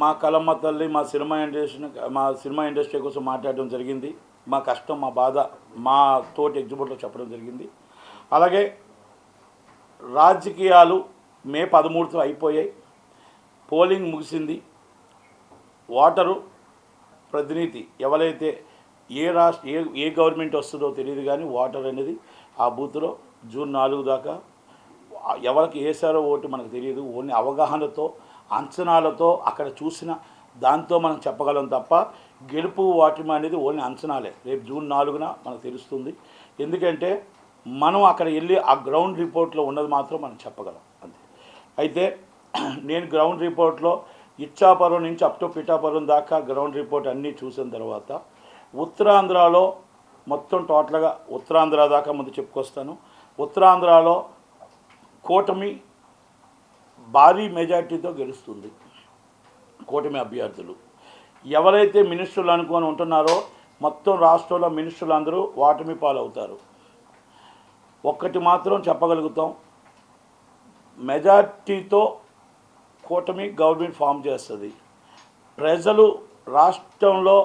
మా కలమ్మ తల్లి మా సినిమా ఇండస్ట్రీ కోసం మాట్లాడడం జరిగింది. మా కష్టం, మా బాధ మా తోటి ఎగ్జిబిట్లో చెప్పడం జరిగింది. అలాగే రాజకీయాలు మే 13తో అయిపోయాయి. పోలింగ్ ముగిసింది. ఓటరు ప్రతినిధి ఎవరైతే ఏ గవర్నమెంట్ వస్తుందో తెలియదు, కానీ ఓటర్ అనేది ఆ బూత్లో జూన్ 4 దాకా ఎవరికి వేసారో ఓటు మనకు తెలియదు. ఓన్లీ అవగాహనతో, అంచనాలతో, అక్కడ చూసిన దాంతో మనం చెప్పగలం తప్ప గెలుపు ఓటమి అనేది ఓన్లీ అంచనాలే. రేపు జూన్ 4న మనకు తెలుస్తుంది. ఎందుకంటే మనం అక్కడ వెళ్ళి ఆ గ్రౌండ్ రిపోర్ట్లో ఉన్నది మాత్రం మనం చెప్పగలం అంతే. అయితే నేను గ్రౌండ్ రిపోర్ట్లో ఇచ్చాపురం నుంచి అప్ టు పిఠాపురం దాకా గ్రౌండ్ రిపోర్ట్ అన్నీ చూసిన తర్వాత ఉత్తరాంధ్రలో మొత్తం టోటల్గా ఉత్తరాంధ్ర దాకా ముందు చెప్పుకొస్తాను. ఉత్తరాంధ్రలో కూటమి భారీ మెజార్టీతో గెలుస్తుంది. కూటమి అభ్యర్థులు ఎవరైతే మినిస్టర్లు అనుకొని ఉంటున్నారో మొత్తం రాష్ట్రంలో మినిస్టర్లు అందరూ ఓటమి పాలవుతారు. ఒక్కటి మాత్రం చెప్పగలుగుతాం, మెజార్టీతో కూటమి గవర్నమెంట్ ఫామ్ చేస్తుంది. ప్రజలు రాష్ట్రంలో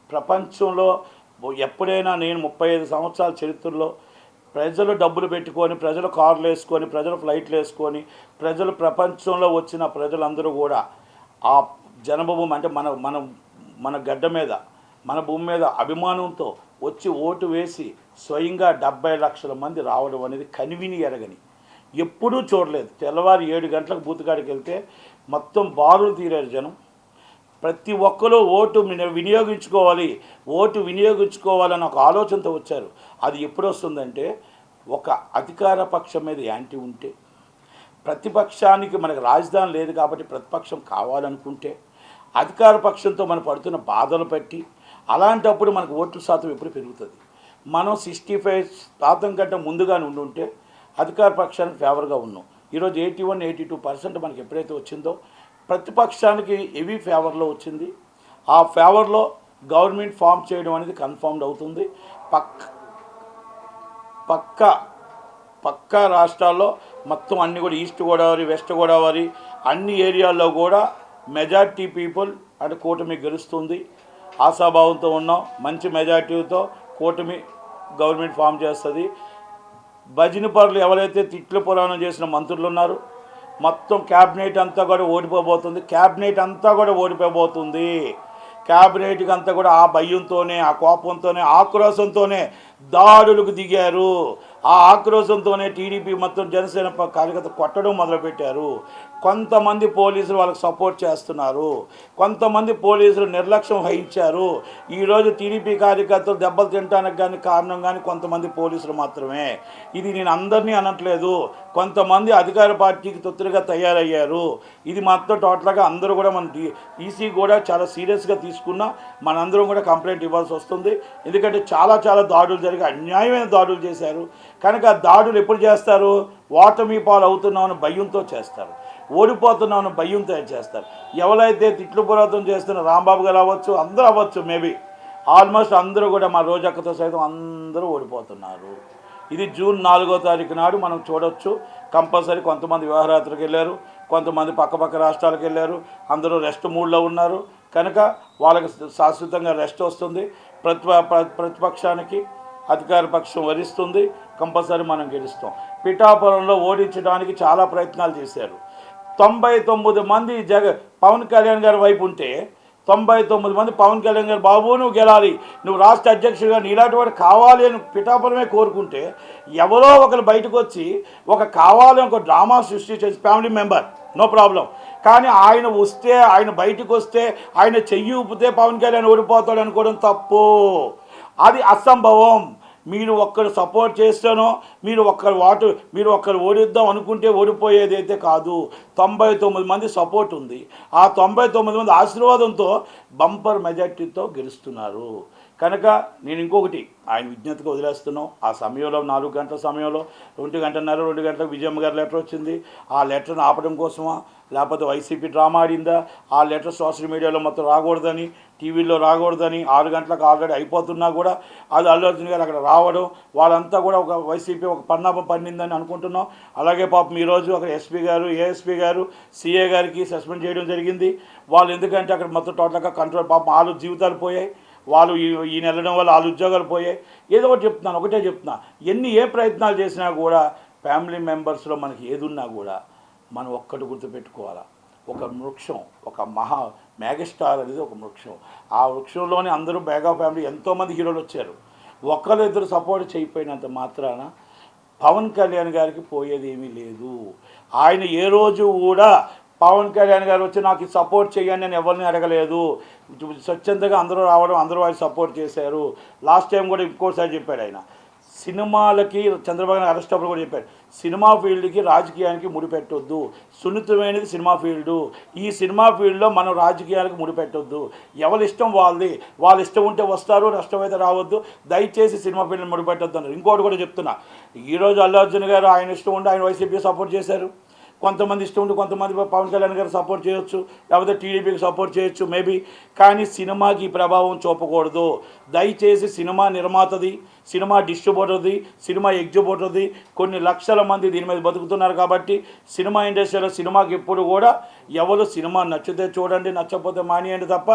ప్రపంచంలో ఎప్పుడైనా నేను 35 సంవత్సరాల చరిత్రలో ప్రజలు డబ్బులు పెట్టుకొని, ప్రజలు కార్లు వేసుకొని, ప్రజలు ఫ్లైట్లు వేసుకొని, ప్రజలు ప్రపంచంలో వచ్చిన ప్రజలందరూ కూడా ఆ జనభూమి అంటే మన మన మన గడ్డ మీద, మన భూమి మీద అభిమానంతో వచ్చి ఓటు వేసి స్వయంగా 70 లక్షల మంది రావడం అనేది కనివిని ఎరగని, ఎప్పుడూ చూడలేదు. తెల్లవారు 7 గంటలకు బూతుకాడికి వెళ్తే మొత్తం బారులు తీరారు జనం. ప్రతి ఒక్కరూ ఓటు వినియోగించుకోవాలని ఒక ఆలోచనతో వచ్చారు. అది ఎప్పుడు వస్తుందంటే, ఒక అధికార పక్షం మీద యాంటీ ఉంటే, ప్రతిపక్షానికి మనకు రాజధాని లేదు కాబట్టి ప్రతిపక్షం కావాలనుకుంటే, అధికార పక్షంతో మనం పడుతున్న బాధలు బట్టి, అలాంటప్పుడు మనకు ఓట్ల శాతం ఎప్పుడు పెరుగుతుంది. మనం 65% కంటే ముందుగా ఉండుంటే అధికార పక్షానికి ఫేవర్గా ఉన్నాం. ఈరోజు 81-82% మనకి ఎప్పుడైతే వచ్చిందో ప్రతిపక్షానికి హెవీ ఫేవర్లో వచ్చింది. ఆ ఫేవర్లో గవర్నమెంట్ ఫామ్ చేయడం అనేది కన్ఫర్మ్డ్ అవుతుంది. పక్క రాష్ట్రాల్లో మొత్తం అన్నీ కూడా ఈస్ట్ గోదావరి, వెస్ట్ గోదావరి అన్ని ఏరియాల్లో కూడా మెజార్టీ పీపుల్ అంటే కూటమి గెలుస్తుంది. ఆశాభావంతో ఉన్నాం. మంచి మెజార్టీతో కూటమి గవర్నమెంట్ ఫామ్ చేస్తుంది. భజన పరులు ఎవరైతే తిట్ల పురాణం చేసిన మంత్రులు ఉన్నారో మొత్తం క్యాబినెట్ అంతా కూడా ఓడిపోబోతుంది. క్యాబినెట్కి అంతా కూడా ఆ భయంతోనే, ఆ కోపంతోనే, ఆక్రోశంతోనే దాడులకు దిగారు. ఆ ఆక్రోశంతోనే టీడీపీ మొత్తం జనసేన కార్యకర్త కొట్టడం మొదలుపెట్టారు. కొంతమంది పోలీసులు వాళ్ళకి సపోర్ట్ చేస్తున్నారు, కొంతమంది పోలీసులు నిర్లక్ష్యం వహించారు. ఈరోజు టీడీపీ కార్యకర్తలు దెబ్బలు తినడానికి కానీ కారణం కానీ కొంతమంది పోలీసులు మాత్రమే. ఇది నేను అందరినీ అనట్లేదు. కొంతమంది అధికార పార్టీకి తొత్తులుగా తయారయ్యారు. ఇది మాత్రం టోటల్గా అందరూ కూడా మన ఈసీ కూడా చాలా సీరియస్గా తీసుకున్నా మనందరం కూడా కంప్లైంట్ ఇవ్వాల్సి వస్తుంది. ఎందుకంటే చాలా దాడులు జరిగి అన్యాయమైన దాడులు చేశారు. కనుక దాడులు ఎప్పుడు చేస్తారు? ఓటమి పాలు అవుతున్నామని భయంతో చేస్తారు, ఓడిపోతున్నామని భయంతో చేస్తారు. ఎవరైతే తిట్లు పురాతం చేస్తున్న రాంబాబు గారు అవ్వచ్చు, అందరూ అవ్వచ్చు, మేబీ ఆల్మోస్ట్ అందరూ కూడా మా రోజక్కతో సైతం అందరూ ఓడిపోతున్నారు. ఇది జూన్ 4వ తారీఖు నాడు మనం చూడవచ్చు. కంపల్సరీ కొంతమంది వివాహయాత్రకు వెళ్ళారు, కొంతమంది పక్క రాష్ట్రాలకు వెళ్ళారు, అందరూ రెస్ట్ మూడ్లో ఉన్నారు. కనుక వాళ్ళకి శాశ్వతంగా రెస్ట్ వస్తుంది. ప్రతిపక్షానికి అధికార పక్షం వరిస్తుంది. కంపల్సరీ మనం గెలుస్తాం. పిఠాపురంలో ఓడించడానికి చాలా ప్రయత్నాలు చేశారు. 99 మంది పవన్ కళ్యాణ్ గారి వైపు ఉంటే 99 మంది పవన్ కళ్యాణ్ గారు, బాబు నువ్వు గెలాలి, నువ్వు రాష్ట్ర అధ్యక్షుడిగా నీలాంటి వాడు కావాలి అని పిఠాపురమే కోరుకుంటే, ఎవరో ఒకరు బయటకు వచ్చి కావాలని ఒక డ్రామా సృష్టి చేసి ఫ్యామిలీ మెంబర్ నో ప్రాబ్లం, కానీ ఆయన వస్తే, ఆయన బయటకు వస్తే, ఆయన చెయ్యి ఊపితే పవన్ కళ్యాణ్ ఓడిపోతాడు అనుకోవడం తప్పు. అది అసంభవం. మీరు ఒక్కరు సపోర్ట్ చేస్తానో, మీరు ఒక్కరు ఓడిద్దాం అనుకుంటే ఓడిపోయేది అయితే కాదు. 99 మంది సపోర్ట్ ఉంది. ఆ 99 మంది ఆశీర్వాదంతో బంపర్ మెజార్టీతో గెలుస్తున్నారు. కనుక నేను ఇంకొకటి ఆయన విజ్ఞతగా వదిలేస్తున్నాం. ఆ సమయంలో 4 గంటల సమయంలో 1 గంటన్నర 2 గంటలకు విజయమ్మ గారి లెటర్ వచ్చింది. ఆ లెటర్ని ఆపడం కోసమా, లేకపోతే వైసీపీ డ్రామా ఆడిందా? ఆ లెటర్ సోషల్ మీడియాలో మొత్తం రాకూడదని, టీవీలో రాకూడదని 6 గంటలకు ఆల్రెడీ అయిపోతున్నా కూడా అది అల్లు అర్జున్ గారు అక్కడ రావడం, వాళ్ళంతా కూడా ఒక వైసీపీ ఒక పన్నాపం పన్నిందని అనుకుంటున్నాం. అలాగే పాపం ఈరోజు అక్కడ ఎస్పీ గారు, ఏఎస్పీ గారు, సిఏ గారికి సస్పెండ్ చేయడం జరిగింది. వాళ్ళు ఎందుకంటే అక్కడ మొత్తం టోటల్గా కంట్రోల్ పాపం వాళ్ళు జీవితాలు పోయాయి, వాళ్ళు ఈయన వెళ్ళడం వల్ల వాళ్ళ ఉద్యోగాలు పోయాయి. ఏదో ఒకటి చెప్తున్నాను, ఒకటే చెప్తున్నా, ఏ ప్రయత్నాలు చేసినా కూడా ఫ్యామిలీ మెంబర్స్లో మనకి ఏదున్నా కూడా మనం ఒక్కటి గుర్తుపెట్టుకోవాలా, ఒక వృక్షం, ఒక మెగాస్టార్ అనేది ఒక వృక్షం. ఆ వృక్షంలోనే అందరూ మెగా ఫ్యామిలీ ఎంతోమంది హీరోలు వచ్చారు. ఇద్దరు సపోర్ట్ చేయకపోయినంత మాత్రాన పవన్ కళ్యాణ్ గారికి పోయేది ఏమీ లేదు. ఆయన ఏ రోజు కూడా పవన్ కళ్యాణ్ గారు వచ్చి నాకు సపోర్ట్ చేయండి నేను ఎవరిని అడగలేదు. స్వచ్ఛందంగా అందరూ రావడం, అందరూ ఆయన సపోర్ట్ చేశారు. లాస్ట్ టైం కూడా ఇంకోసారి చెప్పాడు ఆయన, సినిమాలకి చంద్రబాబు నాయుడు అరెస్ట్ అప్పుడు కూడా చెప్పాడు, సినిమా ఫీల్డ్కి రాజకీయానికి ముడిపెట్టొద్దు, సున్నితమైనది సినిమా ఫీల్డు, ఈ సినిమా ఫీల్డ్లో మనం రాజకీయాలకు ముడిపెట్టొద్దు, ఎవరి ఇష్టం వాళ్ళది, వాళ్ళ ఇష్టం ఉంటే వస్తారు, నష్టమైతే రావద్దు, దయచేసి సినిమా ఫీల్డ్ని ముడిపెట్టొద్దు అన్నారు. ఇంకోటి కూడా చెప్తున్నా, ఈరోజు అల్లు అర్జున్ గారు ఆయన ఇష్టం ఉండి ఆయన వైసీపీ సపోర్ట్ చేశారు, కొంతమంది ఇష్టం ఉంటే కొంతమంది పవన్ కళ్యాణ్ గారు సపోర్ట్ చేయొచ్చు, లేకపోతే టీడీపీకి సపోర్ట్ చేయొచ్చు మేబీ, కానీ సినిమాకి ప్రభావం చూపకూడదు. దయచేసి సినిమా నిర్మాతది, సినిమా డిస్ట్రిబ్యూటర్ది, సినిమా ఎగ్జిబ్యూటర్ది, కొన్ని లక్షల మంది దీని మీద బతుకుతున్నారు. కాబట్టి సినిమా ఇండస్ట్రీలో సినిమాకి ఎప్పుడు కూడా ఎవరు సినిమా నచ్చితే చూడండి, నచ్చకపోతే మానేయండి తప్ప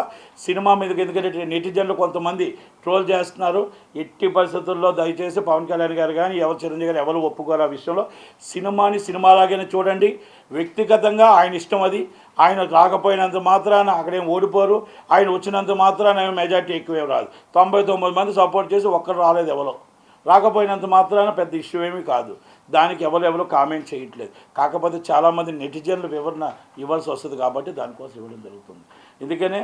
సినిమా మీదకి, ఎందుకంటే నెటిజన్లు కొంతమంది ట్రోల్ చేస్తున్నారు. ఎట్టి పరిస్థితుల్లో దయచేసి పవన్ కళ్యాణ్ గారు కానీ చిరంజీవి గారు ఎవరు ఒప్పుకోరు ఆ విషయంలో. సినిమాని సినిమాలాగానే చూడండి, వ్యక్తిగతంగా ఆయన ఇష్టం అది. ఆయన రాకపోయినంత మాత్రాన అక్కడేం ఓడిపోరు, ఆయన వచ్చినంత మాత్రాన మెజార్టీ ఎక్కువేం రాదు. 99 మంది సపోర్ట్ చేసి ఒక్కరు రాలేదు, ఎవరో రాకపోయినంత మాత్రాన పెద్ద ఇష్యూ ఏమీ కాదు. దానికి ఎవరు కామెంట్ చేయట్లేదు. కాకపోతే చాలామంది నెటిజన్లు వివరణ ఇవ్వాల్సి వస్తుంది కాబట్టి దానికోసం ఇవ్వడం జరుగుతుంది. ఎందుకనే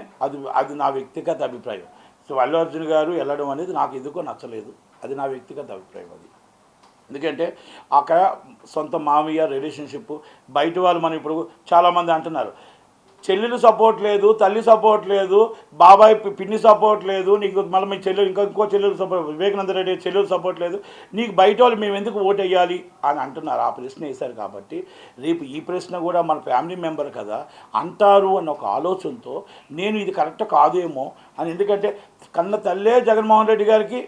అది నా వ్యక్తిగత అభిప్రాయం. సో అల్లు అర్జున్ గారు వెళ్ళడం అనేది నాకు ఎందుకో నచ్చలేదు, అది నా వ్యక్తిగత అభిప్రాయం. అది ఎందుకంటే అక్కడ సొంత మామయ్య రిలేషన్షిప్, బయట వాళ్ళు మనం ఇప్పుడు చాలామంది అంటున్నారు, చెల్లెలు సపోర్ట్ లేదు, తల్లి సపోర్ట్ లేదు, బాబాయ్ పిన్ని సపోర్ట్ లేదు, నీకు మళ్ళీ మీ చెల్లెలు ఇంకో చెల్లెలు సపోర్ట్, వివేకానంద రెడ్డి చెల్లెలు సపోర్ట్ లేదు, నీకు బయట వాళ్ళు మేము ఎందుకు ఓటు వేయాలి అని అంటున్నారు. ఆ ప్రశ్న వేశారు కాబట్టి రేపు ఈ ప్రశ్న కూడా మన ఫ్యామిలీ మెంబర్ కదా అంటారు అన్న ఒక ఆలోచనతో నేను ఇది కరెక్ట్ కాదేమో అని, ఎందుకంటే కన్న తల్లే జగన్మోహన్ రెడ్డి గారికి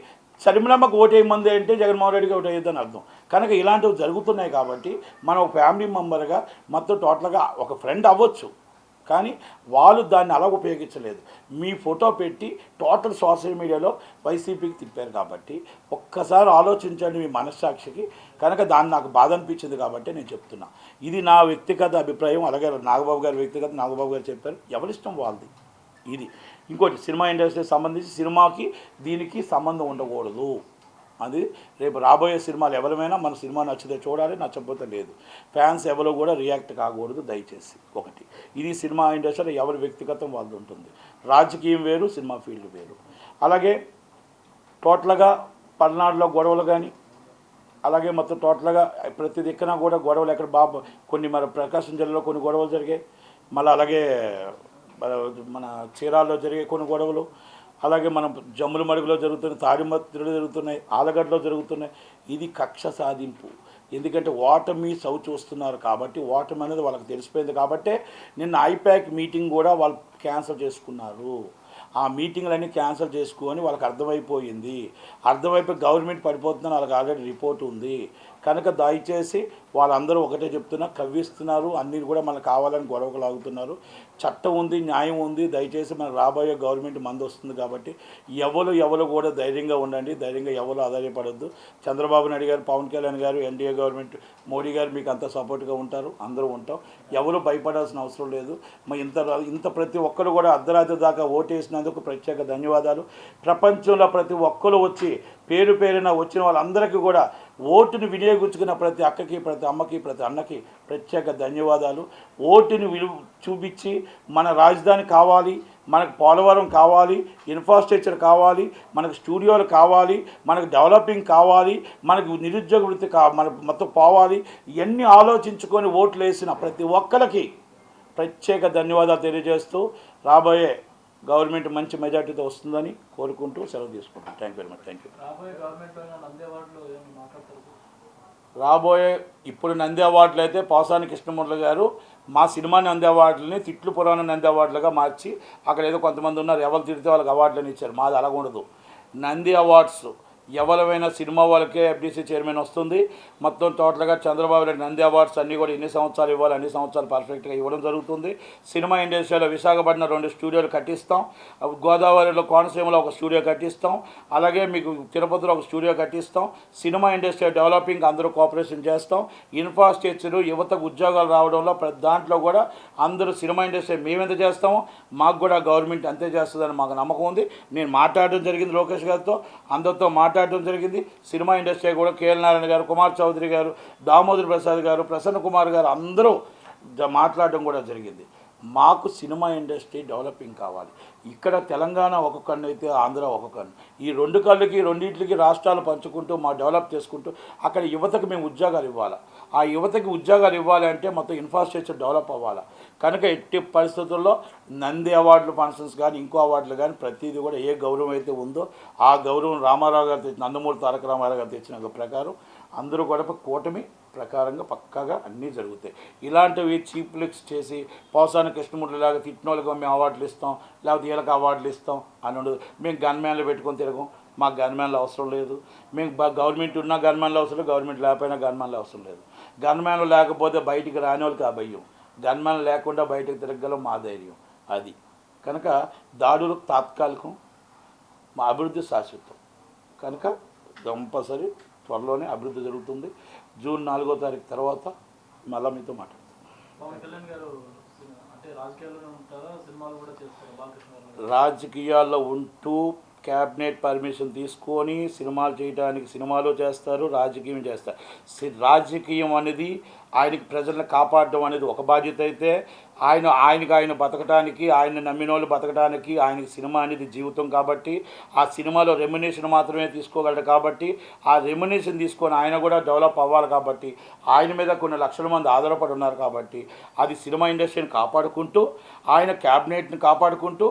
షర్మిలమ్మకు ఓటు వేయమంది అంటే జగన్మోహన్ రెడ్డికి ఓటు వేయద్దని అర్థం. కనుక ఇలాంటివి జరుగుతున్నాయి కాబట్టి మనం ఒక ఫ్యామిలీ మెంబర్గా మొత్తం టోటల్గా ఒక ఫ్రెండ్ అవ్వచ్చు, కానీ వాళ్ళు దాన్ని అలా ఉపయోగించలేదు. మీ ఫోటో పెట్టి టోటల్ సోషల్ మీడియాలో వైసీపీకి తిప్పారు కాబట్టి ఒక్కసారి ఆలోచించండి మీ మనస్సాక్షికి. కనుక దాన్ని నాకు బాధ అనిపించింది కాబట్టి నేను చెప్తున్నా, ఇది నా వ్యక్తిగత అభిప్రాయం. అలాగే నాగబాబు గారు చెప్పారు, ఎవరిష్టం వాళ్ళది. ఇది ఇంకోటి, సినిమా ఇండస్ట్రీకి సంబంధించి సినిమాకి దీనికి సంబంధం ఉండకూడదు. అది రేపు రాబోయే సినిమాలు ఎవరైనా మన సినిమా నచ్చితే చూడాలి, నచ్చకపోతే లేదు. ఫ్యాన్స్ ఎవరు కూడా రియాక్ట్ కాకూడదు దయచేసి. ఒకటి, ఇది సినిమా ఇండస్ట్రీలో ఎవరి వ్యక్తిగతం వాళ్ళు ఉంటుంది. రాజకీయం వేరు, సినిమా ఫీల్డ్ వేరు. అలాగే టోటల్గా పల్నాడులో గొడవలు కానీ, అలాగే మొత్తం టోటల్గా ప్రతి దిక్కున కూడా గొడవలు, ఎక్కడ కొన్ని మన ప్రకాశం జిల్లాలో కొన్ని గొడవలు జరిగాయి, మళ్ళీ అలాగే మన చీరాల్లో జరిగే కొన్ని గొడవలు, అలాగే మనం జమ్ముల మడుగులో జరుగుతున్నాయి, తాడిమత్తిలో జరుగుతున్నాయి, ఆలగడ్డలో జరుగుతున్నాయి. ఇది కక్ష సాధింపు. ఎందుకంటే ఓటమి చూస్తున్నారు కాబట్టి, ఓటమి అనేది వాళ్ళకి తెలిసిపోయింది కాబట్టి నిన్న ఐప్యాక్ మీటింగ్ కూడా వాళ్ళు క్యాన్సిల్ చేసుకున్నారు. ఆ మీటింగ్లన్నీ క్యాన్సిల్ చేసుకొని వాళ్ళకి అర్థమైపోయింది. గవర్నమెంట్ పడిపోతుందని వాళ్ళకి ఆల్రెడీ రిపోర్ట్ ఉంది. కనుక దయచేసి వాళ్ళందరూ ఒకటే చెప్తున్నా, కవ్విస్తున్నారు, అన్నీ కూడా మనకు కావాలని గొడవకు లాగుతున్నారు. చట్టం ఉంది, న్యాయం ఉంది. దయచేసి మనకు రాబోయే గవర్నమెంట్ మంది వస్తుంది కాబట్టి ఎవరు కూడా ధైర్యంగా ఉండండి, ధైర్యంగా ఎవరు ఆధారపడద్దు. చంద్రబాబు నాయుడు గారు, పవన్ కళ్యాణ్ గారు, ఎన్డీఏ గవర్నమెంట్, మోడీ గారు మీకు అంతా సపోర్ట్గా ఉంటారు, అందరూ ఉంటాం. ఎవరు భయపడాల్సిన అవసరం లేదు. ఇంత ప్రతి ఒక్కరు కూడా అర్ధరాత్రి దాకా ఓటేసినందుకు ప్రత్యేక ధన్యవాదాలు. ప్రపంచంలో ప్రతి ఒక్కరు వచ్చి పేరున వచ్చిన వాళ్ళందరికీ కూడా ఓటుని వినియోగించుకున్న ప్రతి అక్కకి, ప్రతి అమ్మకి, ప్రతి అన్నకి ప్రత్యేక ధన్యవాదాలు. ఓటుని చూపించి మన రాజధాని కావాలి, మనకు పోలవరం కావాలి, ఇన్ఫ్రాస్ట్రక్చర్ కావాలి, మనకు స్టూడియోలు కావాలి, మనకు డెవలపింగ్ కావాలి, మనకు నిరుద్యోగ వృత్తి మన మొత్తం పోవాలి. ఇవన్నీ ఆలోచించుకొని ఓట్లు వేసిన ప్రతి ఒక్కరికి ప్రత్యేక ధన్యవాదాలు తెలియజేస్తూ రాబోయే గవర్నమెంట్ మంచి మెజార్టీతో వస్తుందని కోరుకుంటూ సెలవు తీసుకుంటాం. Thank you very much. Thank you. ఇప్పుడు నంది అవార్డులు అయితే పోసాని కృష్ణమూర్తి గారు మా సినిమా నంది అవార్డులని తిట్లు పురాణ నంది అవార్డులుగా మార్చి, అక్కడ ఏదో కొంతమంది ఉన్నారు ఎవరు తిడితే వాళ్ళకి అవార్డులను ఇచ్చారు. మాది అలాగ ఉండదు. నంది అవార్డ్స్ ఎవరైనా సినిమా వాళ్ళకే ఎఫ్డీసీ చైర్మన్ వస్తుంది. మొత్తం టోటల్గా చంద్రబాబు నాయుడు నంది అవార్డ్స్ అన్నీ కూడా ఎన్ని సంవత్సరాలు ఇవ్వాలి అన్ని సంవత్సరాలు పర్ఫెక్ట్గా ఇవ్వడం జరుగుతుంది. సినిమా ఇండస్ట్రీలో విశాఖపట్నం 2 స్టూడియోలు కట్టిస్తాం, గోదావరిలో కోనసీమలో ఒక స్టూడియో కట్టిస్తాం, అలాగే మీకు తిరుపతిలో ఒక స్టూడియో కట్టిస్తాం. సినిమా ఇండస్ట్రీ డెవలపింగ్ అందరూ కోఆపరేషన్ చేస్తాం. ఇన్ఫ్రాస్ట్రక్చర్ యువతకు ఉద్యోగాలు రావడంలో ప్రతి దాంట్లో కూడా అందరూ సినిమా ఇండస్ట్రీ మేమెంత చేస్తామో మాకు కూడా గవర్నమెంట్ అంతే చేస్తుందని మాకు నమ్మకం ఉంది. నేను మాట్లాడడం జరిగింది లోకేష్ గారితో, అందరితో మాట్లాడడం జరిగింది. సినిమా ఇండస్ట్రీ కూడా కేఎల్ నారాయణ గారు, కుమార్ చౌదరి గారు, దామోదర్ ప్రసాద్ గారు, ప్రసన్న కుమార్ గారు అందరూ మాట్లాడడం కూడా జరిగింది. మాకు సినిమా ఇండస్ట్రీ డెవలపింగ్ కావాలి. ఇక్కడ తెలంగాణ ఒక కన్ను అయితే ఆంధ్ర ఒక కన్ను, ఈ 2 కళ్ళకి రెండింటికి రాష్ట్రాలు పంచుకుంటూ మా డెవలప్ చేసుకుంటూ అక్కడ యువతకు మేము ఉద్యోగాలు ఇవ్వాలి. ఆ యువతకి ఉద్యోగాలు ఇవ్వాలి అంటే మొత్తం ఇన్ఫ్రాస్ట్రక్చర్ డెవలప్ అవ్వాలి. కనుక ఎట్టి పరిస్థితుల్లో నంది అవార్డులు ఫంక్షన్స్ కానీ ఇంకో అవార్డులు కానీ ప్రతిదీ కూడా ఏ గౌరవం అయితే ఉందో ఆ గౌరవం రామారావు గారు తెచ్చిన నందమూరి తారక రామారావు గారు తెచ్చిన ప్రకారం అందరూ కూడా కూటమి ప్రకారంగా పక్కాగా అన్నీ జరుగుతాయి. ఇలాంటివి చీప్ లిక్స్ చేసి పోసాని కృష్ణమూర్తిలాగా తిట్టిన వాళ్ళకి మేము అవార్డులు ఇస్తాం, లేకపోతే వీళ్ళకి అవార్డులు ఇస్తాం అని ఉండదు. మేము గన్మ్యాన్లు పెట్టుకొని తిరగం, మాకు గన్మ్యాన్లు అవసరం లేదు. మేము గవర్నమెంట్ ఉన్న గన్మ్యాన్లు అవసరం లేదు, గవర్నమెంట్ లేకపోయినా గన్మ్యాన్లు అవసరం లేదు. గన్మ్యాన్లు లేకపోతే బయటికి రాని వాళ్ళకి ఆ భయం, గన్మ్యాన్లు లేకుండా బయటకు తిరగలం మా ధైర్యం అది. కనుక దాడులు తాత్కాలికం, మా అభివృద్ధి శాశ్వతం. కనుక కంపల్సరీ త్వరలోనే అభివృద్ధి జరుగుతుంది. జూన్ 4వ తారీఖు తర్వాత మళ్ళీ మీతో మాట్లాడతాం. రాజకీయాల్లో ఉంటూ క్యాబినెట్ పర్మిషన్ తీసుకొని సినిమాలు చేయడానికి సినిమాలు చేస్తారు, రాజకీయం చేస్తారు. రాజకీయం అనేది ఆయనకి ప్రజలను కాపాడడం అనేది ఒక బాధ్యత అయితే, ఆయన బతకడానికి, ఆయన నమ్మిన వాళ్ళు బతకడానికి ఆయనకి సినిమా అనేది జీవితం కాబట్టి ఆ సినిమాలో రెమ్యునేషన్ మాత్రమే తీసుకోగలడు. కాబట్టి ఆ రెమ్యునేషన్ తీసుకొని ఆయన కూడా డెవలప్ అవ్వాలి. కాబట్టి ఆయన మీద కొన్ని లక్షల మంది ఆధారపడి ఉన్నారు. కాబట్టి అది సినిమా ఇండస్ట్రీని కాపాడుకుంటూ, ఆయన క్యాబినెట్ని కాపాడుకుంటూ,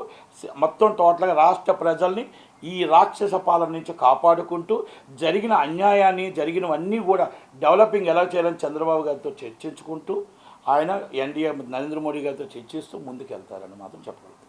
మొత్తం టోటల్గా రాష్ట్ర ప్రజల్ని ఈ రాక్షస పాలన నుంచి కాపాడుకుంటూ జరిగిన అన్యాయాన్ని జరిగినవన్నీ కూడా డెవలపింగ్ ఎలా చేయాలని చంద్రబాబు గారితో చర్చించుకుంటూ ఆయన ఎన్డీఏ నరేంద్ర మోడీ గారితో చర్చిస్తూ ముందుకు వెళ్తారని మాత్రం చెప్పగలుగుతారు.